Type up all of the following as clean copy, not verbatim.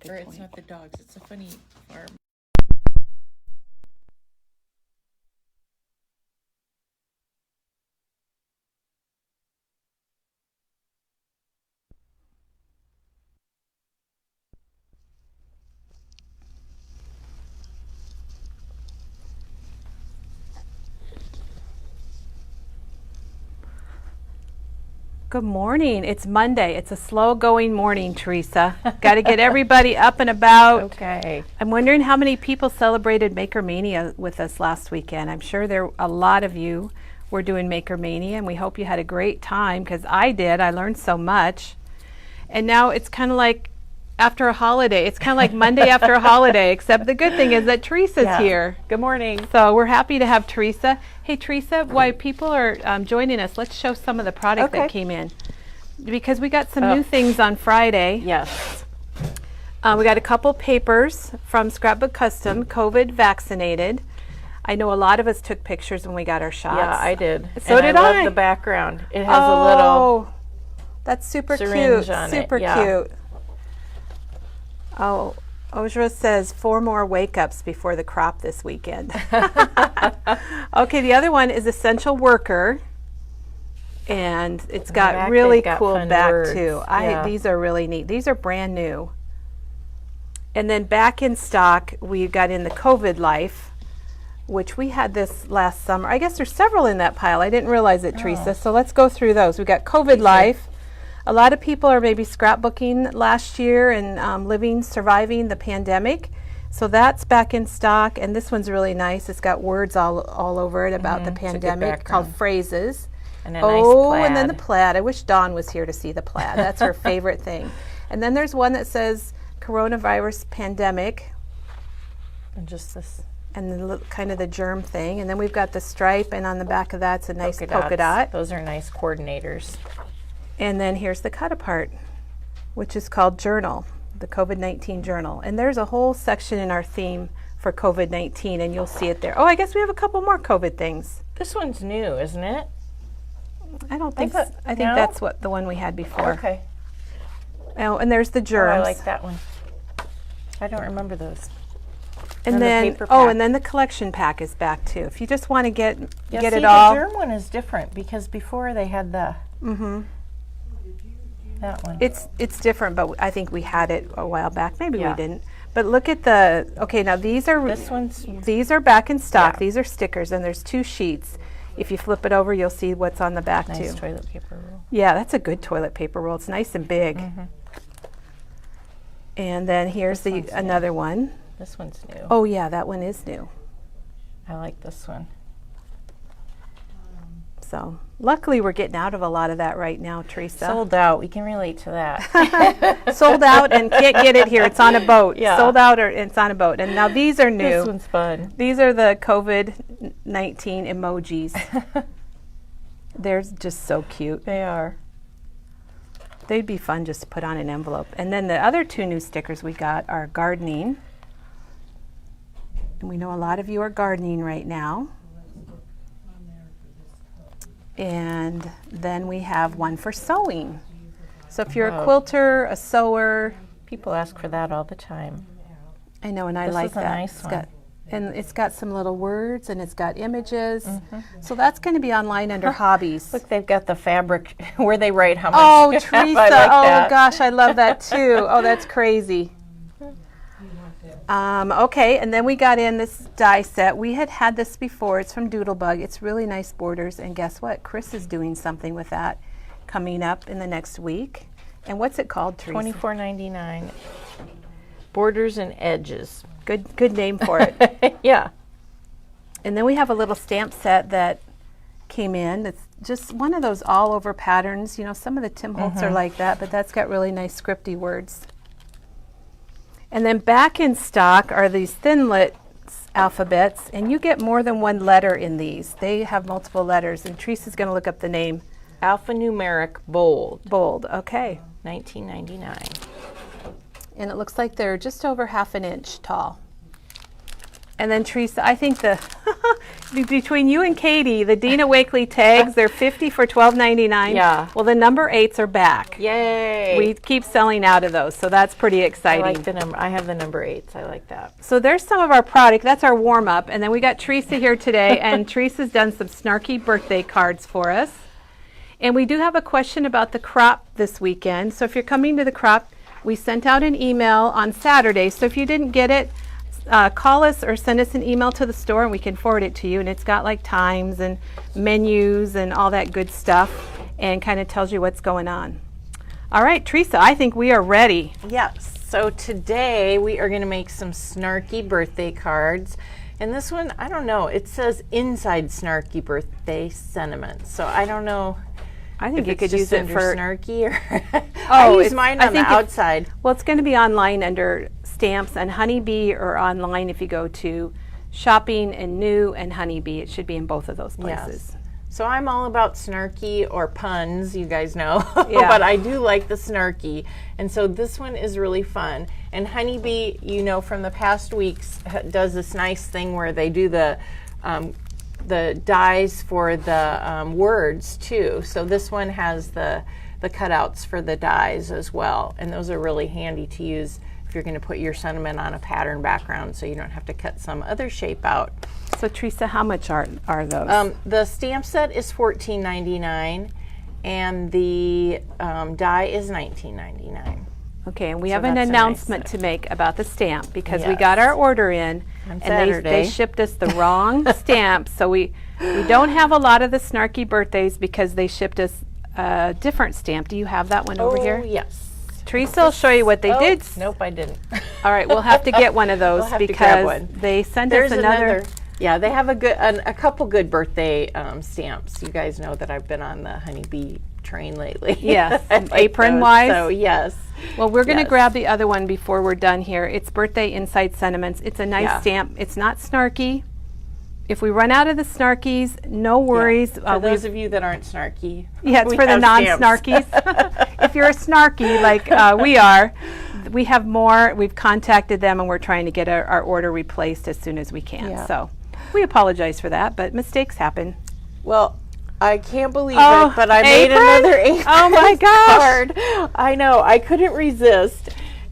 Good or point. it's not the dogs, it's a funny farm. Good morning. It's Monday. It's a slow-going morning, Teresa. Got to get everybody up and about. Okay. I'm wondering how many people celebrated Maker Mania with us last weekend. I'm sure a lot of you were doing Maker Mania, and we hope you had a great time, because I did. I learned so much. And now it's kind of like after a holiday. It's kind of like Monday after a holiday, except the good thing is that Teresa's here. Good morning. So we're happy to have Teresa. Hey, Teresa, while people are joining us, let's show some of the product that came in. Because we got some new things on Friday. Yes. We got a couple papers from Scrapbook Custom, COVID vaccinated. I know a lot of us took pictures when we got our shots. Yeah, I did. So and did I. I. love the background. It has a little that's super syringe cute. on it, Super yeah. cute. Oh, Ojra says 4 more wake-ups before the crop this weekend. Okay, the other one is Essential Worker. And it's got really cool back words. too. Yeah. These are really neat. These are brand new. And then back in stock, we got in the COVID Life, which we had this last summer. I guess there's several in that pile. I didn't realize it, Teresa. So let's go through those. We got COVID Life. A lot of people are maybe scrapbooking last year and surviving the pandemic. So that's back in stock. And this one's really nice. It's got words all over it about the pandemic, called Phrases. And a nice plaid. And then the plaid. I wish Dawn was here to see the plaid. That's her favorite thing. And then there's one that says coronavirus pandemic. And just this. And kind of the germ thing. And then we've got the stripe, and on the back of that's a nice polka dot. Those are nice coordinators. And then here's the cut apart, which is called Journal, the COVID-19 Journal. And there's a whole section in our theme for COVID-19, and you'll see it there. Oh, I guess we have a couple more COVID things. This one's new, isn't it? I don't think so. I think that's the one we had before. Okay. Oh, and there's the germs. Oh, I like that one. I don't remember those. And then the paper pack. And then the collection pack is back too. If you just want to get see, it all. The germ one is different because before they had the that one. It's different, but I think we had it a while back. Maybe we didn't. But look at now these are back in stock. Yeah. These are stickers, and there's 2 sheets. If you flip it over, you'll see what's on the back too. Nice toilet paper roll. Yeah, that's a good toilet paper roll. It's nice and big. And then here's another one. This one's new. Oh yeah, that one is new. I like this one. So luckily we're getting out of a lot of that right now, Teresa. Sold out. We can relate to that. Sold out and can't get it here. It's on a boat. Yeah. Sold out or it's on a boat. And now these are new. This one's fun. These are the COVID-19 emojis. They're just so cute. They are. They'd be fun just to put on an envelope. And then the other 2 new stickers we got are gardening. And we know a lot of you are gardening right now. And then we have one for sewing. So if you're a quilter, a sewer. People ask for that all the time. I know, and I This like is a that. nice one. And it's got some little words, and it's got images. So that's going to be online under hobbies. Look, they've got the fabric where they write how much. Oh, I Teresa. like that. Gosh, I love that too. Oh, that's crazy. Okay, and then we got in this die set. We had this before. It's from Doodlebug. It's really nice borders, and guess what? Chris is doing something with that coming up in the next week. And what's it called, Teresa? $24.99. Borders and edges. Good name for it. Yeah. And then we have a little stamp set that came in. It's just one of those all-over patterns. You know, some of the Tim Holtz are like that, but that's got really nice scripty words. And then back in stock are these Thinlit alphabets, and you get more than one letter in these. They have multiple letters, and Teresa's going to look up the name. Alphanumeric bold. Bold, okay. $19.99. And it looks like they're just over 1/2 inch tall. And then Teresa, I think between you and Katie, the Dina Wakely tags, they're 50 for $12.99. Yeah. Well, the number 8s are back. Yay! We keep selling out of those, so that's pretty I exciting. like the number. I have the number 8s. I like that. So there's some of our product. That's our warm-up. And then we got Teresa here today, and Teresa's done some snarky birthday cards for us. And we do have a question about the crop this weekend. So if you're coming to the crop, we sent out an email on Saturday. So if you didn't get it, call us or send us an email to the store and we can forward it to you. And it's got like times and menus and all that good stuff and kind of tells you what's going on. All right, Teresa, I think we are ready. Yes. So today we are going to make some snarky birthday cards. And this one, I don't know, it says inside snarky birthday sentiments. So I don't know. I think if you it's could just use it under for snarky or Oh, I use it's- mine I on the think outside. Well, it's going to be online under stamps and Honeybee, or online if you go to shopping and new and Honeybee. It should be in both of those places. Yes. So I'm all about snarky or puns, you guys know, Yeah. but I do like the snarky. And so this one is really fun. And Honeybee, you know, from the past weeks, does this nice thing where they do the dies for the words too. So this one has the cutouts for the dies as well. And those are really handy to use if you're going to put your sentiment on a pattern background so you don't have to cut some other shape out. So Teresa, how much are those? The stamp set is $14.99 and the die is $19.99. Okay, and we so have an that's a nice announcement set. to make about the stamp because we Yes. got our order in On and Saturday. they shipped us the wrong stamp. So we don't have a lot of the snarky birthdays because they shipped us a different stamp. Do you have that one over here? Yes. Teresa will show you what they did. Nope, I didn't. All right, we'll have to get one of those We'll have to grab because one. they sent There's us another. Yeah, they have a couple good birthday stamps. You guys know that I've been on the Honeybee train lately. Yes, I like apron-wise. those, so yes. Well, we're going to Yes. grab the other one before we're done here. It's Birthday Inside Sentiments. It's a nice Yeah. stamp. It's not snarky. If we run out of the snarkies, no worries. For those of you that aren't snarky. Yeah, it's we for the have stamps. non-snarkies. If you're a snarky like we are, we have more. We've contacted them and we're trying to get our order replaced as soon as we can. Yeah. So we apologize for that, but mistakes happen. Well, I can't believe Oh, it, but I made apron? another apron Oh my gosh. card. I know, I couldn't resist.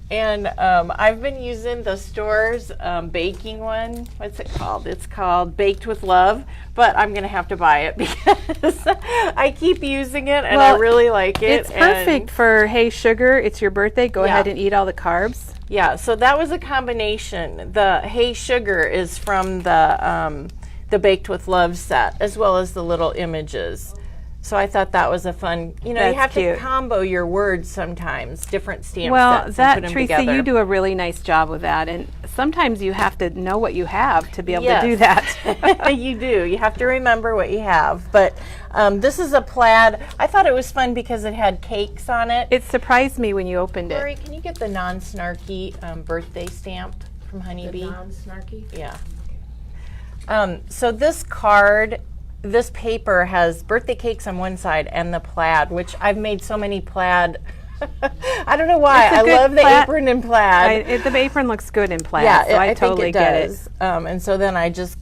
And I've been using the store's baking one. What's it called? It's called Baked with Love, but I'm going to have to buy it because I keep using it and Well, I really like it. It's perfect for, hey, sugar, it's your birthday. Go Yeah. ahead and eat all the carbs. Yeah, so that was a combination. The Hey Sugar is from the Baked with Love set, as well as the little images. So I thought that was a fun, you know, you That's have cute. to combo your words sometimes, different stamp Well, sets, and that, put them Teresa, together. you do a really nice job with that. And sometimes you have to know what you have to be able Yes. to do that. You do. You have to remember what you have. But this is a plaid. I thought it was fun because it had cakes on it. It surprised me when you opened Lori, it. can you get the non-snarky birthday stamp from Honeybee? Non-snarky. Yeah. So this card, this paper has birthday cakes on one side and the plaid, which I've made so many plaid. I don't know why. It's a I good love the plaid- apron in plaid. The apron looks good in plaid, Yeah, so I think totally it get it. does. And so then I just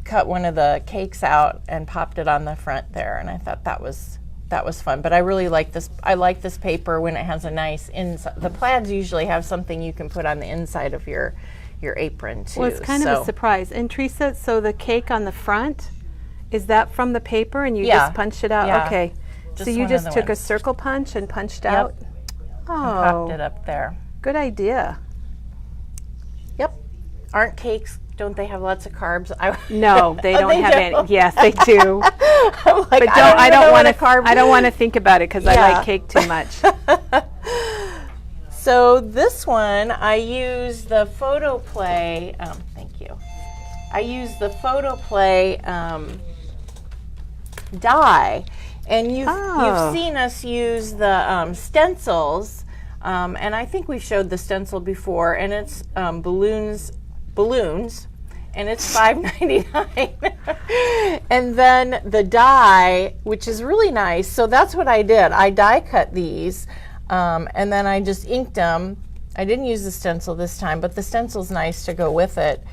cut one of the cakes out and popped it on the front there, and I thought that was fun. But I really like this. I like this paper when it has a nice inside. The plaids usually have something you can put on the inside of your apron too. Well, it's kind of a surprise. And Teresa, so the cake on the front, is that from the paper and you Yeah. just punched it out? Yeah. Okay. Just So you one of just the took a ones. circle punch and punched Yep. out? Popped Oh, it up there. good idea. Yep. Aren't cakes? Don't they have lots of carbs? No, they Oh, don't they have don't? any. Yes, they do. I'm like, But I don't want to carb. I don't want to think about it because I Yeah. like cake too much. So this one, I use the photo play. Thank you. I use the photo play die, and you've seen us use the stencils, and I think we've showed the stencil before, and it's balloons, and it's $5.99. And then the die, which is really nice. So that's what I did. I die cut these. And then I just inked them. I didn't use the stencil this time, but the stencil's nice to go with it.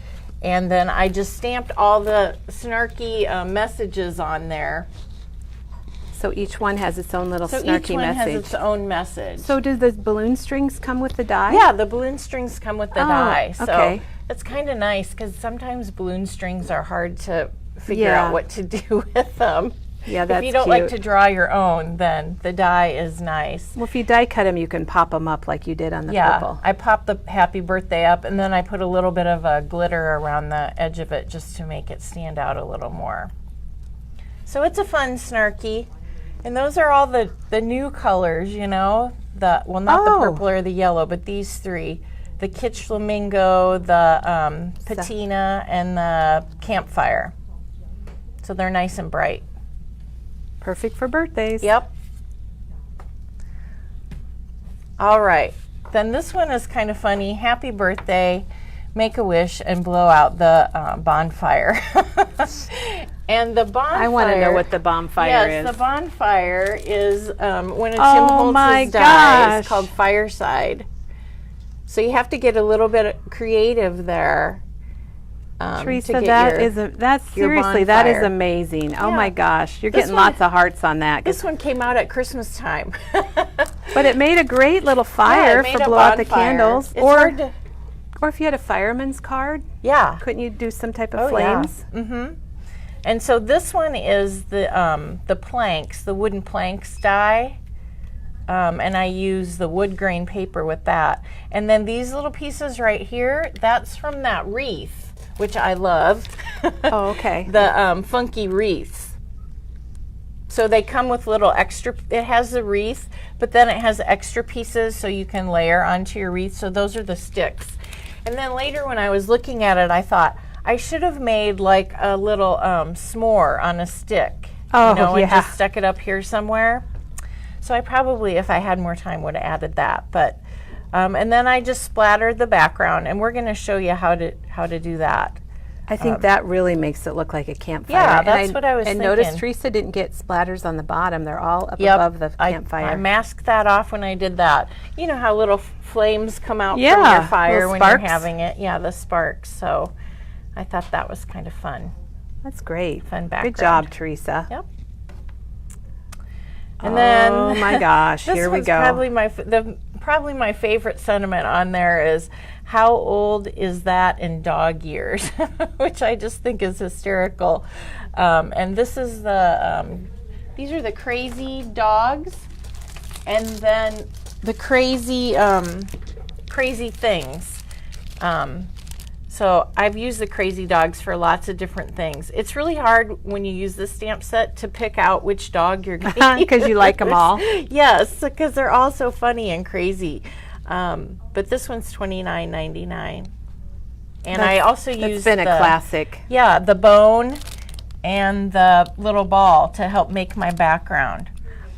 And then I just stamped all the Snarky messages on there. So each one has its own little So snarky each one message. has its own message. So do the balloon strings come with the die? Yeah, the balloon strings come with the die. So okay. it's kind of nice because sometimes balloon strings are hard to figure Yeah. out what to do with them. Yeah, that's If you don't cute. like to draw your own, then the die is nice. Well, if you die cut them, you can pop them up like you did on the Yeah, purple. I popped the happy birthday up, and then I put a little bit of a glitter around the edge of it just to make it stand out a little more. So it's a fun Snarky. And those are all the new colors, you know. Not the purple or the yellow, but these three. The Kitsch Flamingo, the Patina, and the Campfire. So they're nice and bright. Perfect for birthdays. Yep. All right. Then this one is kind of funny. Happy birthday, make a wish, and blow out the bonfire. And the bonfire. I want to know what the bonfire yes, is. the bonfire is when a Tim Oh holds my his die. gosh. It's called Fireside. So you have to get a little bit creative there. Teresa, to get that's your seriously, that is bonfire. amazing. Oh Yeah. my gosh, you're This getting one- lots of hearts on that. This one came out at Christmas time. But it made a great little Yeah, fire it made for a blow out the bonfire. candles. It's hard to, Or if you had a fireman's card, yeah. couldn't you do some type of Oh, flames? yeah. Mm-hmm. And so this one is the planks, the wooden planks die. And I use the wood grain paper with that. And then these little pieces right here, that's from that wreath, which I love. Oh, okay. The funky wreaths. So they come with little extra, it has the wreath, but then it has extra pieces so you can layer onto your wreath. So those are the sticks. And then later when I was looking at it, I thought, I should have made like a little s'more on a stick. Oh, you know, and yeah. just stuck it up here somewhere. So I probably, if I had more time, would have added that. But and then I just splattered the background, and we're going to show you how to do that. I think that really makes it look like a campfire. Yeah, And that's what I was And notice thinking. Teresa didn't get splatters on the bottom. They're all up Yep, above the campfire. I masked that off when I did that. You know how little flames come out from Yeah, your fire little when sparks. you're having it? Yeah, the sparks. So I thought that was kind of fun. That's great. Fun background. Good job, Teresa. Yep. And then Oh my gosh, this here we one's go. Probably my favorite sentiment on there is, how old is that in dog years? Which I just think is hysterical. And this is these are the crazy dogs, and then the crazy things. So I've used the crazy dogs for lots of different things. It's really hard when you use this stamp set to pick out which dog you're going to use. 'Cause you like 'em all. Yes, because they're all so funny and crazy. But this one's $29.99. And I also That's used been a classic. Yeah, the bone and the little ball to help make my background.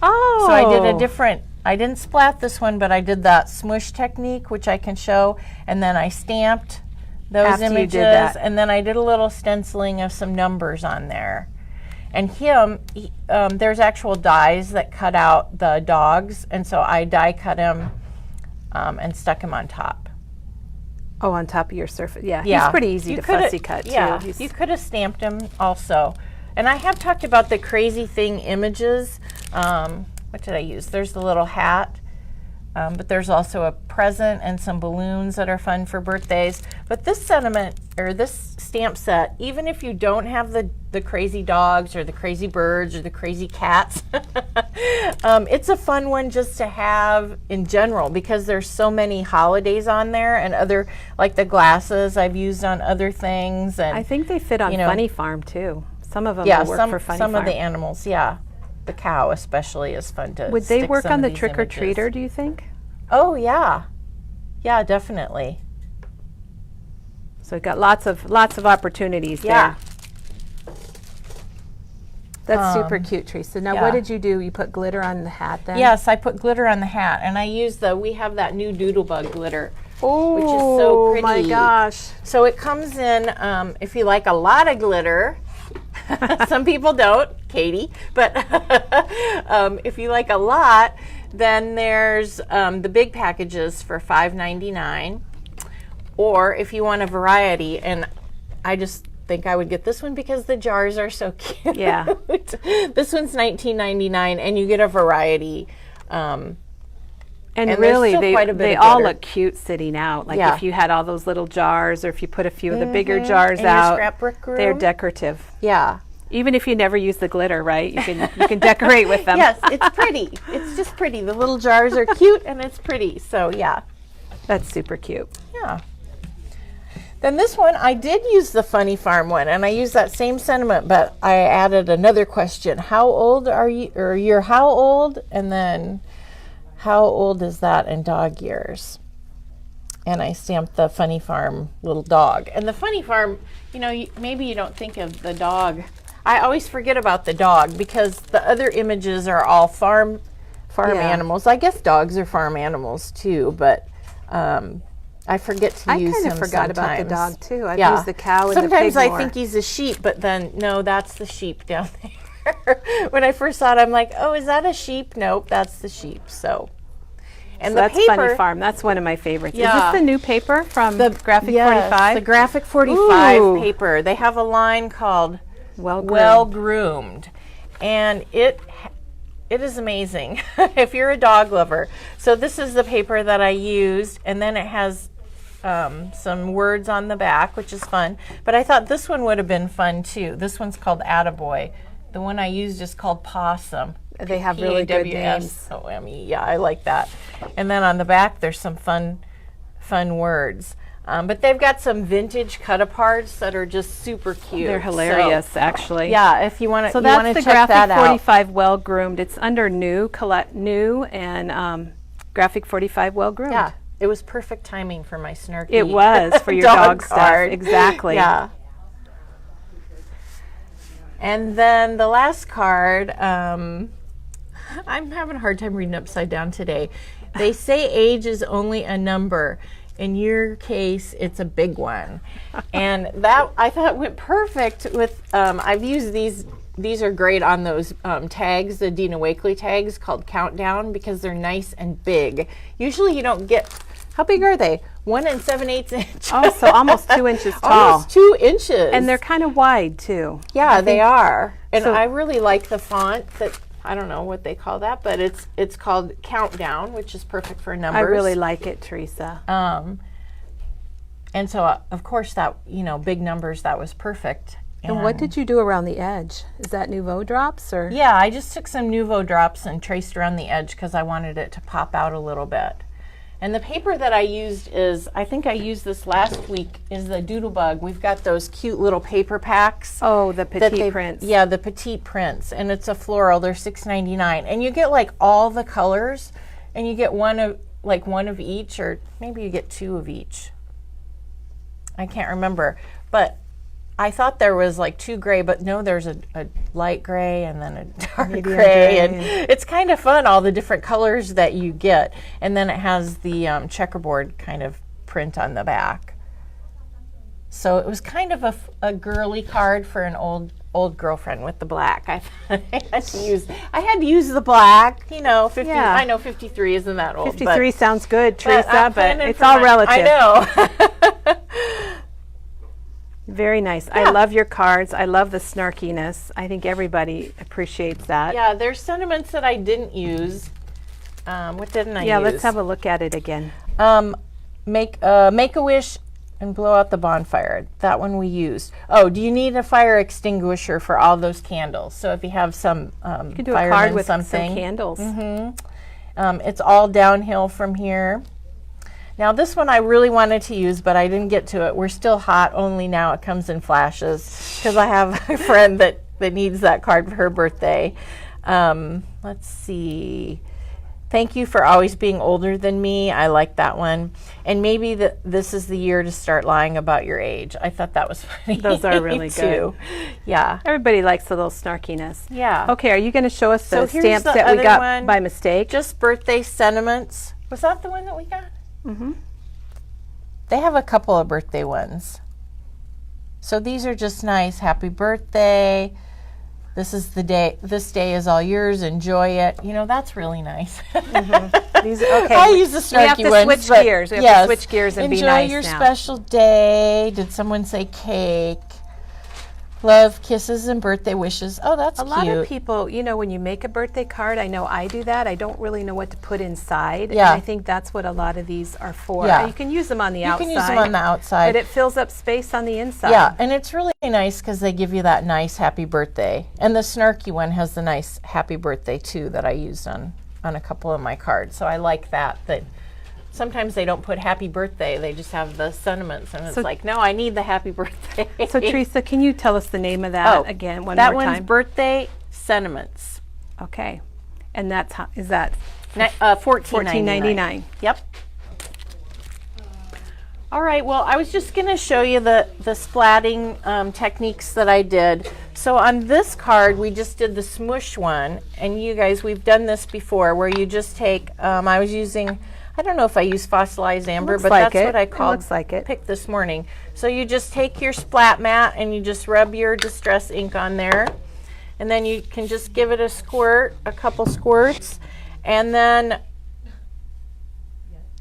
Oh. So I did a different, I didn't splat this one, but I did that smush technique, which I can show, and then I stamped those After you images, did that. and then I did a little stenciling of some numbers on there. And there's actual dies that cut out the dogs, and so I die cut him and stuck him on top. Oh, on top of your surface. Yeah, Yeah. he's pretty easy to coulda- fussy cut, yeah, too. He's- you could have stamped him also. And I have talked about the crazy thing images. What did I use? There's the little hat, but there's also a present and some balloons that are fun for birthdays. But this this stamp set, even if you don't have the crazy dogs or the crazy birds or the crazy cats, it's a fun one just to have in general because there's so many holidays on there, and other, like the glasses I've used on other things. And I think they fit on you know, Funny Farm, too. Some of them yeah, will work for Funny some Farm. of the animals, yeah. The cow especially is fun to Would they stick work some on of the these trick-or-treater, images. do you think? Oh, yeah. Yeah, definitely. So we've got lots of opportunities Yeah. there. That's super cute, Teresa. Now, yeah. what did you do? You put glitter on the hat then? Yes, I put glitter on the hat, and I used we have that new Doodlebug glitter. Oh, which is so pretty. my gosh. So it comes in, if you like a lot of glitter, some people don't, Katie, but if you like a lot, then there's the big packages for $5.99. Or if you want a variety, and I just think I would get this one because the jars are so cute. Yeah. This one's $19.99, and you get a variety. And there's really, still quite a bit they of all glitter. look cute sitting out. Like Yeah. if you had all those little jars, or if you put a few of the bigger jars In your out, scrapbook room. they're decorative. Yeah. Even if you never use the glitter, right? You can decorate with them. Yes, it's pretty. It's just pretty. The little jars are cute, and it's pretty. So yeah. That's super cute. Yeah. Then this one, I did use the Funny Farm one, and I used that same sentiment, but I added another question. How old are you, or you're how old, and then how old is that in dog years? And I stamped the Funny Farm little dog. And the Funny Farm, maybe you don't think of the dog. I always forget about the dog because the other images are all farm Yeah. animals. I guess dogs are farm animals too, but I forget to use him I kind of forgot about the sometimes. dog too. I've used the cow and Sometimes the pig I think he's a sheep, but then no, that's the sheep down there. When I first saw it, I'm like, oh, is that a sheep? Nope, that's the sheep. So, and the that's paper, Funny Farm. That's one of my favorites. Yeah. Is this the new paper from Graphic yes, 45? the Graphic 45 Ooh. paper. They have a line called Well Groomed. Well Groomed, and it is amazing if you're a dog lover. So this is the paper that I used, and then it has some words on the back, which is fun. But I thought this one would have been fun too. This one's called Attaboy. The one I used is called Possum. They have really good names. P-A-W-S-O-M-E. Yeah, I like that. And then on the back, there's some fun words. But they've got some vintage cut-aparts that are just super cute. They're hilarious, actually. Yeah, if you want to, So that's the check that Graphic out. 45 Well Groomed. It's under new and Graphic 45 Well Groomed. Yeah, it was perfect timing for my Snarky. It was for your dog stuff. card. Exactly. Yeah. And then the last card, I'm having a hard time reading upside down today. They say age is only a number. In your case, it's a big one. And that, I thought, went perfect with, I've used these. These are great on those tags, the Dina Wakley tags called Countdown, because they're nice and big. Usually you don't get, how big are they? 1 7/8 inch. Oh, so almost 2 inches tall. Almost 2 inches. And they're kind of wide, too. Yeah, they are. And So- I really like the font that, I don't know what they call that, but it's called Countdown, which is perfect for numbers. I really like it, Teresa. And so, of course, that, big numbers, that was perfect. And what did you do around the edge? Is that Nouveau drops or? Yeah, I just took some Nouveau drops and traced around the edge because I wanted it to pop out a little bit. And the paper that I used is, I think I used this last week, is the Doodlebug. We've got those cute little paper packs. Oh, the that petite prints. Yeah, the petite prints, and it's a floral. They're $6.99, and you get like all the colors, and you get one of each, or maybe you get 2 of each. I can't remember, but I thought there was like 2 gray, but no, there's a light gray and then a dark Medium gray, gray, and it's kind of fun, all the different colors that you get, and then it has the checkerboard kind of print on the back. So it was kind of a girly card for an old girlfriend with the black. I had to use the black. 50. Yeah. I know 53 isn't that old. 53 sounds good, Teresa, I'm but planning it's for all my- relative. I know. Very nice. Yeah. I love your cards. I love the snarkiness. I think everybody appreciates that. Yeah, there's sentiments that I didn't use. What didn't I use? Yeah, let's have a look at it again. Make a wish and blow out the bonfire. That one we used. Oh, do you need a fire extinguisher for all those candles? So if you have some You can do a firemen card with something, some candles. it's all downhill from here. Now this one I really wanted to use, but I didn't get to it. We're still hot, only now it comes in flashes, because I have a friend that needs that card for her birthday. Let's see. Thank you for always being older than me. I like that one. And maybe this is the year to start lying about your age. I thought that was funny. Those are really too. Yeah. Everybody likes a little snarkiness. Yeah. Okay, are you going to show us the So here's stamps the that we other got one. by mistake? Just birthday sentiments. Was that the one that we got? Mm-hmm. They have a couple of birthday ones. So these are just nice. Happy birthday. this is the day, this day is all yours, enjoy it. You know, that's really nice. These, okay. I use the snarky We have to ones, switch but gears. We have yes, to switch gears and enjoy be nice your now. special day. Did someone say cake? Love, kisses, and birthday wishes. Oh, that's A cute. lot of people, you know, when you make a birthday card, I know I do that. I don't really know what to put inside. Yeah. And I think that's what a lot of these are for. Yeah. You can use them on the You outside. can use them on the outside. But it fills up space on the inside. Yeah, and it's really nice because they give you that nice happy birthday. And the snarky one has the nice happy birthday too that I used on a couple of my cards. So I like that sometimes they don't put happy birthday, they just have the sentiments, and it's like, no, I need the happy birthday. So Teresa, can you tell us the name of that again one more time? That one's birthday sentiments. Okay. And that's how, is that $14.99. Yep. All right, well, I was just going to show you the splatting techniques that I did. So on this card, we just did the smush one, and you guys, we've done this before, where you just take, I was using, I don't know if I use fossilized amber, Looks but like that's it. what I It called looks like it. pick this morning. So you just take your splat mat and you just rub your distress ink on there, and then you can just give it a squirt, a couple squirts, and then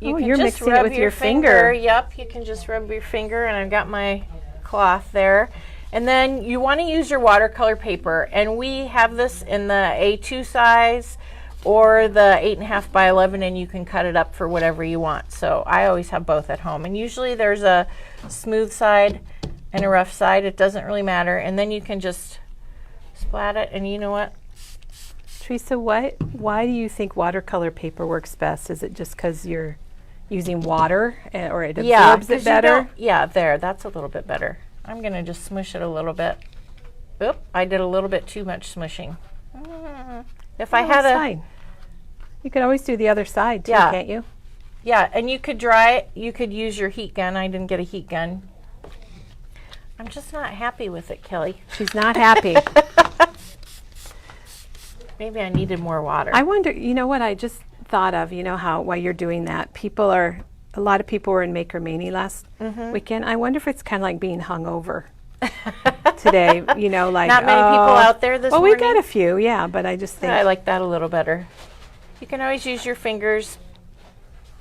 you can you're just mixing it rub with your your finger. Yep, you can just rub your finger, and I've got my cloth there. And then you want to use your watercolor paper, and we have this in the A2 size or the 8.5 by 11, and you can cut it up for whatever you want. So I always have both at home, and usually there's a smooth side and a rough side. It doesn't really matter, and then you can just splat it. And you know what? Teresa, why do you think watercolor paper works best? Is it just because you're using water or it absorbs it 'cause better? Yeah, there, that's a little bit better. I'm gonna just smush it a little bit. Oop, I did a little bit too much smushing. If I had That's fine. You could always do the other side too, Yeah. can't you? Yeah, and you could dry it, you could use your heat gun. I didn't get a heat gun. I'm just not happy with it, Kelly. She's not happy. Maybe I needed more water. I wonder, you know what I just thought of, you know how while you're doing that, a lot of people were in Maker Mania last weekend. I wonder if it's kind of like being hungover today, you know, like Not many people out there this morning. we got a few, yeah, but I just think I like that a little better. You can always use your fingers.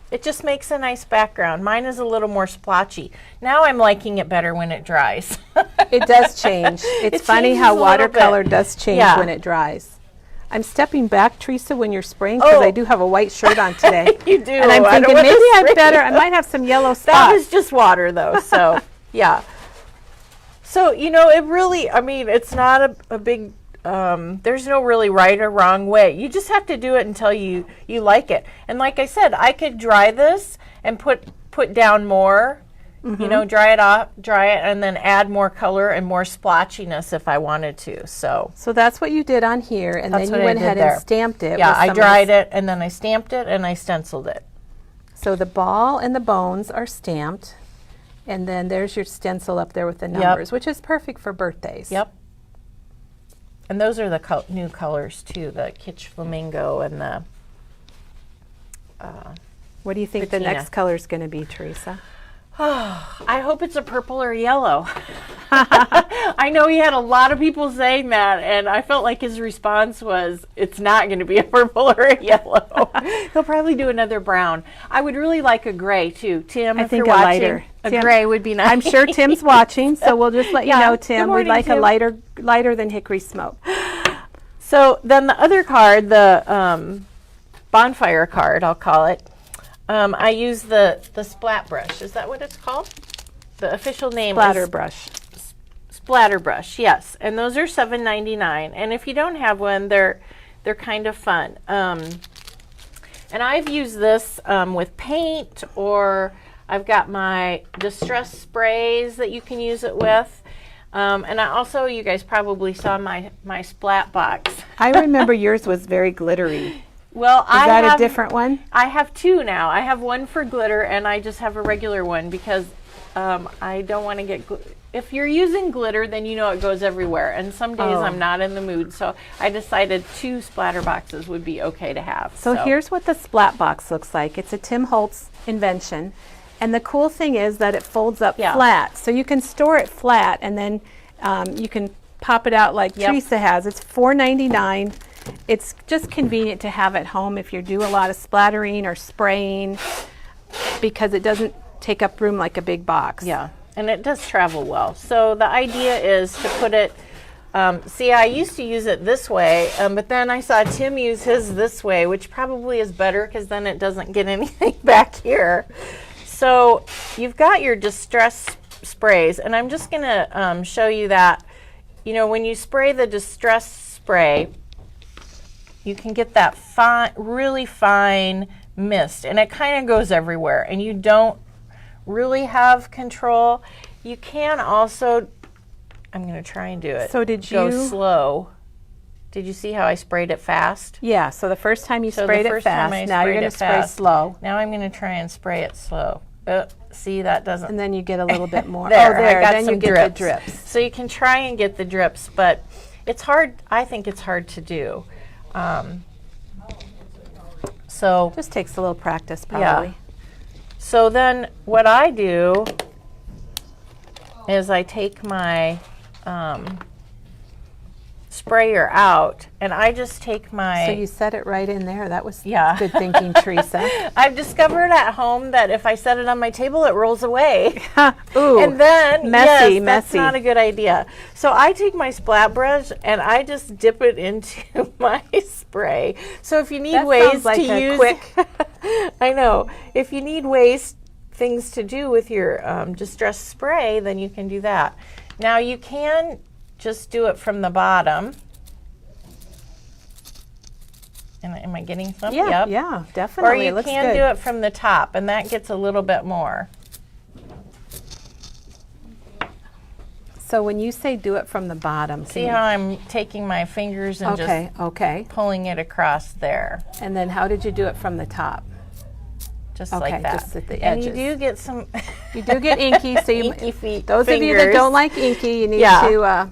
It just makes a nice background. Mine is a little more splotchy. Now I'm liking it better when it dries. it does change. It's It funny changes how a little watercolor bit. does change Yeah. when it dries. I'm stepping back, Teresa, when you're spraying because I do have a white shirt on today. You do. And I'm I don't thinking wanna maybe spray I might have some yellow spots. That was just water, though, so, yeah. So, you know, it really, I mean, it's not a big, there's no really right or wrong way. You just have to do it until you like it. And like I said, I could dry this and put down more, you know, dry it, and then add more color and more splotchiness if I wanted to, so. So that's what you did on here, and That's then what you I went did ahead there. and stamped it. Yeah, with I some of dried this- it, and then I stamped it, and I stenciled it. So the ball and the bones are stamped, and then there's your stencil up there with the numbers, which is perfect for birthdays. Yep. And those are the new colors too, the Kitsch Flamingo and the What do you think the Patina. next color is going to be, Teresa? I hope it's a purple or yellow. I know he had a lot of people saying that, and I felt like his response was, it's not going to be a purple or a yellow. He'll probably do another brown. I would really like a gray, too. Tim, if think you're a watching, lighter. a Tim, gray would be nice. I'm sure Tim's watching, so we'll just let you Yeah. know, Good Tim. We'd morning, like Tim. a lighter than hickory smoke. So then the other card, the bonfire card, I'll call it, I use the splat brush. Is that what it's called? The official name Splatter is brush. Splatter brush, yes. And those are $7.99. And if you don't have one, they're kind of fun. And I've used this with paint, or I've got my distress sprays that you can use it with. And I also, you guys probably saw my splat box. I remember yours was very glittery. Well, Is that a different one? I have two now. I have one for glitter, and I just have a regular one because I don't want to get. If you're using glitter, then you know it goes everywhere. And some days I'm not in the mood, so I decided 2 splatter boxes would be okay to have. So here's what the splat box looks like. It's a Tim Holtz invention. And the cool thing is that it folds up flat. So you can store it flat, and then you can pop it out like Yep. Teresa has. It's $4.99. It's just convenient to have at home if you do a lot of splattering or spraying, because it doesn't take up room like a big box. Yeah, and it does travel well. So the idea is to put it, see, I used to use it this way, but then I saw Tim use his this way, which probably is better because then it doesn't get anything back here. So you've got your distress sprays, and I'm just going to show you that, you know, when you spray the distress spray, you can get that fine, really fine mist, and it kind of goes everywhere, and you don't really have control. You can also, I'm going to try and do it. So did go you- slow? Did you see how I sprayed it fast? Yeah, so the first time you So sprayed the it first time fast, I now you're sprayed going to it spray fast. slow. Now I'm going to try and spray it slow. See, that doesn't. And then you get a little bit more. There, oh, there. I got Then some you get drips. the drips. So you can try and get the drips, but it's hard. I think it's hard to do. So Just takes a little practice, probably. yeah. So then what I do is I take my sprayer out, and I just take my. So you set it right in there. That was Yeah. good thinking, Teresa. I've discovered at home that if I set it on my table, it rolls away. Ooh, And then, messy, yes, that's messy. not a good idea. So I take my splat brush and I just dip it into my spray. So if you need That ways sounds like to a use, quick- I know. If you need things to do with your distress spray, then you can do that. Now you can just do it from the bottom. And am I getting some? Yeah, Yep. yeah, Or definitely. you It looks can good. do it from the top, and that gets a little bit more. So when you say do it from the bottom, See how I'm taking my fingers and okay, okay. just pulling it across there, And then how did you do it from the top? just Okay, like that. just at the and edges. you do get some. You do get inky, so you Inky feet. those of you that fingers. don't like inky, you need Yeah. to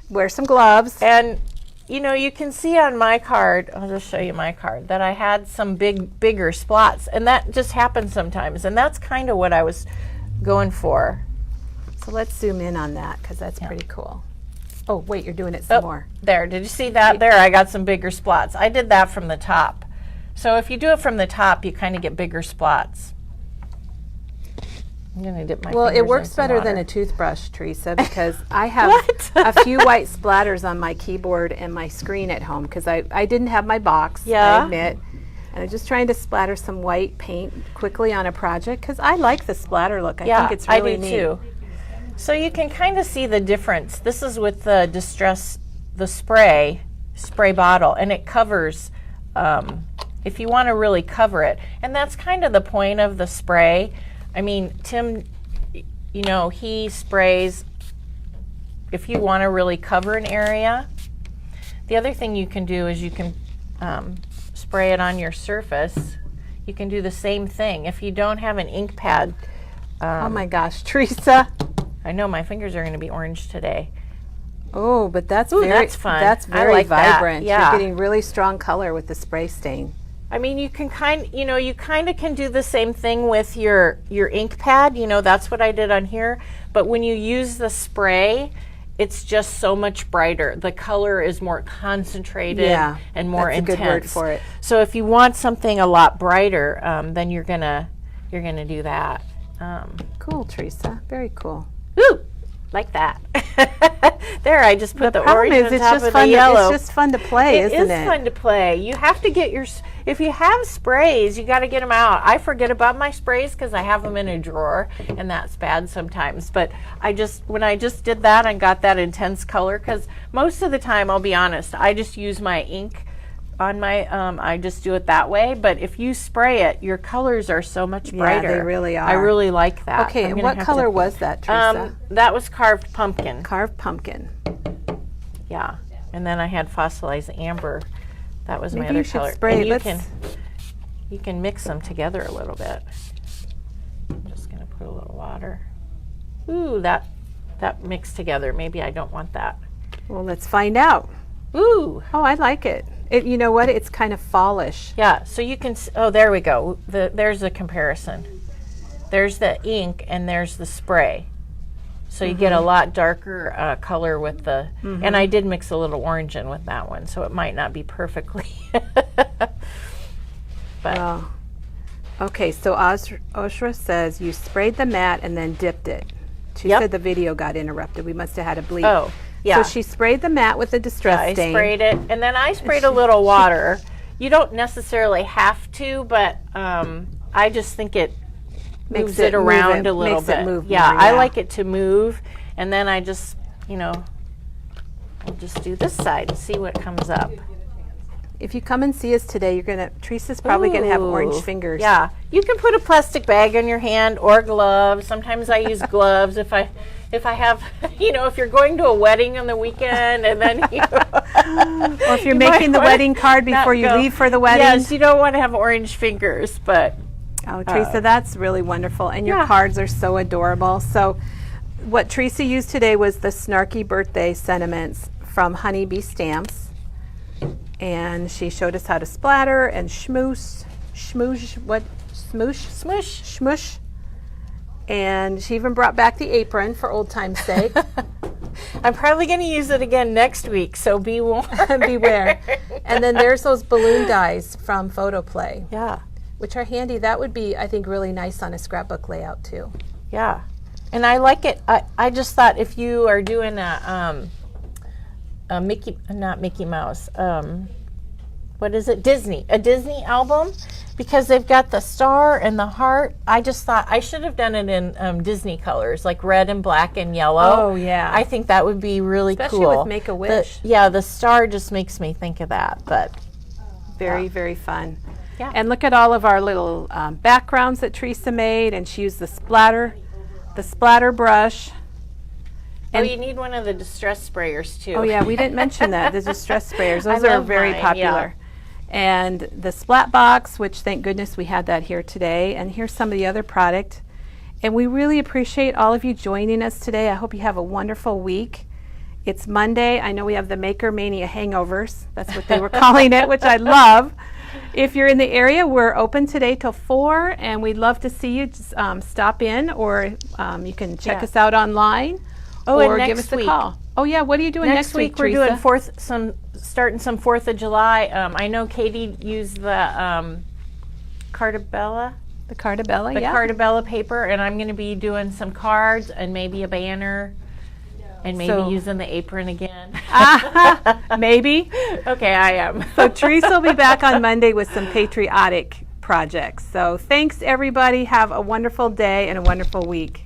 wear some gloves. And you know, you can see on my card, I'll just show you my card, that I had some bigger spots, and that just happens sometimes, and that's kind of what I was going for. So let's zoom in on that because that's pretty cool. Oh, wait, you're doing it some more. There, did you see that? There, I got some bigger spots. I did that from the top. So if you do it from the top, you kind of get bigger spots. I'm gonna dip my Well, fingers it in works some better than water. a toothbrush, Teresa, because I have What? a few white splatters on my keyboard and my screen at home because I didn't have my box, Yeah. I admit. And I'm just trying to splatter some white paint quickly on a project because I like the splatter look. I think it's really I do neat. too. So you can kind of see the difference. This is with the the spray bottle, and it covers, if you want to really cover it. And that's kind of the point of the spray. I mean, Tim, you know, he sprays if you want to really cover an area. The other thing you can do is you can spray it on your surface. You can do the same thing. If you don't have an ink pad, Oh my gosh, Teresa. I know my fingers are going to be orange today. Oh, but that's Ooh, very that's fun. That's I very like that. vibrant. Yeah. You're getting really strong color with the spray stain. I mean, you can you kind of can do the same thing with your ink pad. You know, that's what I did on here. But when you use the spray, it's just so much brighter. The color is more concentrated and more that's intense. a good word for it. So if you want something a lot brighter, then you're gonna do that. Cool, Teresa. Very cool. Ooh, like that. There, I just put the problem orange is on it's top just of fun. the yellow. It's just fun to play, It isn't is it? fun to play. You have to get if you have sprays, you got to get them out. I forget about my sprays because I have them in a drawer, and that's bad sometimes. But when I just did that and got that intense color, because most of the time, I'll be honest, I just use my ink on my, I just do it that way. But if you spray it, your colors are so much brighter. Yeah, they really are. I really like that. Okay, I'm and gonna what have color to- was that, Teresa? That was carved pumpkin. Carved pumpkin. Yeah, and then I had fossilized amber. That was my Maybe other you should color. spray. And you Let's- can mix them together a little bit. I'm just gonna put a little water. Ooh, that mixed together. Maybe I don't want that. Well, let's find out. Ooh, Oh, I like it. You know what? It's kind of fallish. yeah. So you can. Oh, there we go. There's a comparison. There's the ink and there's the spray. So you get a lot darker color with the, and I did mix a little orange in with that one, so it might not be perfectly. But Well, okay, so Oshra says you sprayed the mat and then dipped it. She Yep. said the video got interrupted. We must have had a bleep. Oh, yeah. So she sprayed the mat with the distress I stain. sprayed it, and then I sprayed a little water. You don't necessarily have to, but I just think it moves it around a little makes bit. it move Yeah, more, I like it to move, and then I just, I'll just do this side and see what comes up. If you come and see us today, Teresa's probably gonna have orange Ooh, fingers. Yeah, you can put a plastic bag on your hand or gloves. Sometimes I use gloves if I have, if you're going to a wedding on the weekend, and then Or if you're making the wedding card before you leave for the wedding. Yes, you don't want to have orange fingers, but Oh, Teresa, that's really wonderful. And your Yeah. cards are so adorable. So what Teresa used today was the Snarky birthday sentiments from Honeybee Stamps. And she showed us how to splatter and smoosh, smush. And she even brought back the apron for old time's sake. I'm probably going to use it again next week, so be warned. Beware. And then there's those balloon dies from Photo Play, Yeah, which are handy. That would be, I think, really nice on a scrapbook layout too. yeah. And I like it. I just thought if you are doing a not Mickey Mouse, what is it? A Disney album, because they've got the star and the heart. I just thought I should have done it in Disney colors, like red and black and yellow. Oh, yeah. I think that would be really Especially cool. with Make-A-Wish. The star just makes me think of that. But Very, very fun. Yeah. And look at all of our little backgrounds that Teresa made, and she used the splatter brush. oh, you need one of the distress sprayers too. Oh yeah, we didn't mention that. The distress sprayers, I those are love very mine, popular. And the splat box, which thank goodness we had that here today. And here's some of the other product. And we really appreciate all of you joining us today. I hope you have a wonderful week. It's Monday. I know we have the Maker Mania hangovers. That's what they were calling it, which I love. If you're in the area, we're open today till 4, and we'd love to see you. Just, stop in, or you can check Yeah. us out online, Oh, or and give next us a week. call. Oh yeah, what are you doing next week, we're Teresa? doing starting some 4th of July. I know Katie used the Cartabella. The Cartabella, The yeah. Cartabella paper, and I'm going to be doing some cards and maybe a banner, and maybe So- using the apron again. Maybe. Okay, I am. So Teresa will be back on Monday with some patriotic projects. So thanks everybody. Have a wonderful day and a wonderful week.